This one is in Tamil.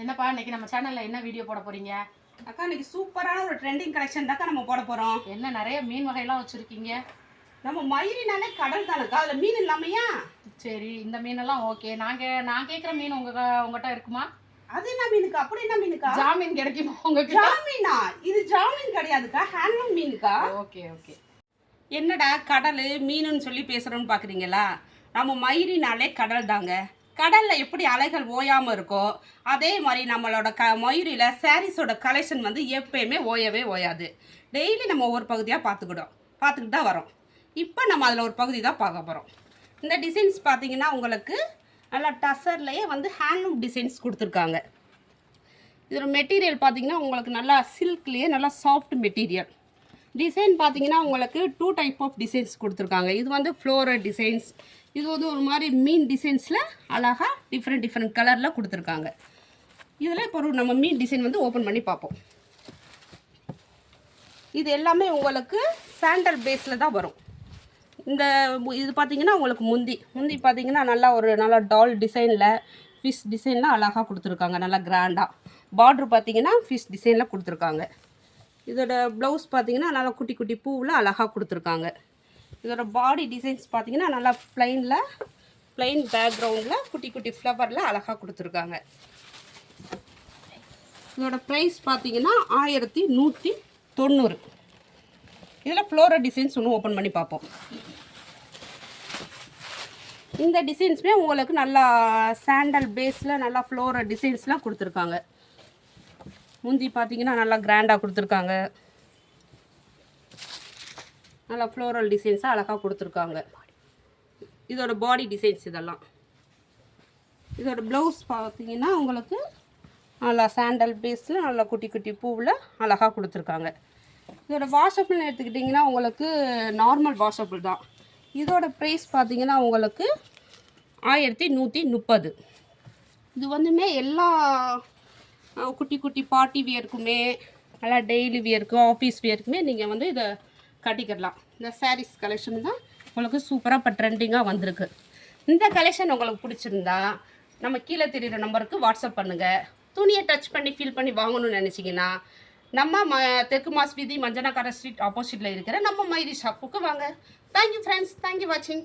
என்னப்பா இன்னைக்கு நம்ம சேனல்ல என்ன வீடியோ போட போறீங்க? அக்கா இன்னைக்கு சூப்பரான ஒரு ட்ரெண்டிங் கலெக்ஷன் தாக்கா நம்ம போட போறோம். என்ன நிறைய மீன் வகையெல்லாம் வச்சிருக்கீங்க? நம்ம மயிரினாலே கடல் தானக்கா, அதுல மீன் இல்லாமையா? சரி, இந்த மீனெல்லாம் ஓகே. நான் கேட்குற மீன் உங்ககிட்ட இருக்குமா? அது என்ன மீனுக்கா? அப்படி என்ன மீனுக்கா? ஜாமீன் கிடைக்குமா உங்ககிட்ட? ஜாமீனா? இது ஜாமீன் கிடையாதுக்கா, ஹேண்ட்லூம் மீனுக்கா. Okay okay. என்னடா கடல் மீனுன்னு சொல்லி பேசுறோம்னு பாக்குறீங்களா? நம்ம மயிரினாலே கடல் தாங்க. கடல்ல எப்படி அலைகள் ஓயாம இருக்கோ அதே மாதிரி நம்மளோட மயூரியில் சாரீஸோட கலெக்ஷன் வந்து எப்பயுமே ஓயவே ஓயாது. டெய்லி நம்ம ஒவ்வொரு பகுதியாக பார்த்துக்கிட்டு தான் வரோம். இப்போ நம்ம அதில் ஒரு பகுதி தான் பார்க்க போகிறோம். இந்த டிசைன்ஸ் பார்த்தீங்கன்னா உங்களுக்கு நல்லா டசர்லேயே வந்து ஹேண்ட்லூம் டிசைன்ஸ் கொடுத்துருக்காங்க. இதோட மெட்டீரியல் பார்த்தீங்கன்னா உங்களுக்கு நல்லா சில்க்லேயே நல்லா சாஃப்ட் மெட்டீரியல். டிசைன் பார்த்தீங்கன்னா உங்களுக்கு 2 டைப் ஆஃப் டிசைன்ஸ் கொடுத்துருக்காங்க. இது வந்து ஃப்ளோரல் டிசைன்ஸ், இது வந்து ஒரு மாதிரி மீன் டிசைன்ஸில் அழகாக டிஃப்ரெண்ட் கலரில் கொடுத்துருக்காங்க. இதில் இப்போ நம்ம மீன் டிசைன் வந்து ஓப்பன் பண்ணி பார்ப்போம். இது எல்லாமே உங்களுக்கு சாண்டல் பேஸில் தான் வரும். இந்த இது பார்த்தீங்கன்னா உங்களுக்கு முந்தி பார்த்தீங்கன்னா நல்லா டால் டிசைனில் ஃபிஷ் டிசைன்லாம் அழகாக கொடுத்துருக்காங்க. நல்லா கிராண்டாக பார்ட்ரு பார்த்தீங்கன்னா ஃபிஷ் டிசைனில் கொடுத்துருக்காங்க. இதோட ப்ளவுஸ் பார்த்தீங்கன்னா நல்லா குட்டி குட்டி பூவில் அழகாக கொடுத்துருக்காங்க. இதோட பாடி டிசைன்ஸ் பார்த்தீங்கன்னா நல்லா ப்ளைன் பேக்ரவுண்டில் குட்டி குட்டி ஃப்ளவரில் அழகாக கொடுத்துருக்காங்க. இதோட ப்ரைஸ் பார்த்தீங்கன்னா 1190. இதில் ஃப்ளோரல் டிசைன்ஸ் ஒன்று ஓப்பன் பண்ணி பார்ப்போம். இந்த டிசைன்ஸுமே உங்களுக்கு நல்லா சாண்டல் பேஸில் நல்லா ஃப்ளோரல் டிசைன்ஸ்லாம் கொடுத்துருக்காங்க. முந்தி பார்த்தீங்கன்னா நல்லா கிராண்டாக கொடுத்துருக்காங்க. நல்லா ஃப்ளோரல் டிசைன்ஸாக அழகாக கொடுத்துருக்காங்க. இதோட பாடி டிசைன்ஸ் இதெல்லாம். இதோட ப்ளவுஸ் பார்த்தீங்கன்னா உங்களுக்கு நல்லா சாண்டல் பேஸில் நல்லா குட்டி குட்டி பூவில் அழகாக கொடுத்துருக்காங்க. இதோட வாஷபிள்னு எடுத்துக்கிட்டிங்கன்னா உங்களுக்கு நார்மல் வாஷபிள் தான். இதோட ப்ரைஸ் பார்த்தீங்கன்னா உங்களுக்கு 1130. இது வந்துமே எல்லா குட்டி குட்டி பார்ட்டி வியருக்குமே நல்லா டெய்லி வியருக்கு ஆஃபீஸ் வியருக்குமே நீங்கள் வந்து இதை கட்டிக்கிடலாம். இந்த சாரீஸ் கலெக்ஷன் தான் உங்களுக்கு சூப்பராக இப்போ ட்ரெண்டிங்காக வந்திருக்கு. இந்த கலெக்ஷன் உங்களுக்கு பிடிச்சிருந்தா நம்ம கீழே தெரிகிற நம்பருக்கு வாட்ஸ்அப் பண்ணுங்கள். துணியை டச் பண்ணி ஃபீல் பண்ணி வாங்கணும்னு நினச்சிங்கன்னா நம்ம தெற்கு மாஸ் வீதி மஞ்சனாக்கார ஸ்ட்ரீட் ஆப்போசிட்டில் இருக்கிற நம்ம மைரி ஷாப்புக்கு வாங்க. தேங்க்யூ ஃப்ரெண்ட்ஸ், தேங்க்யூ வாட்சிங்.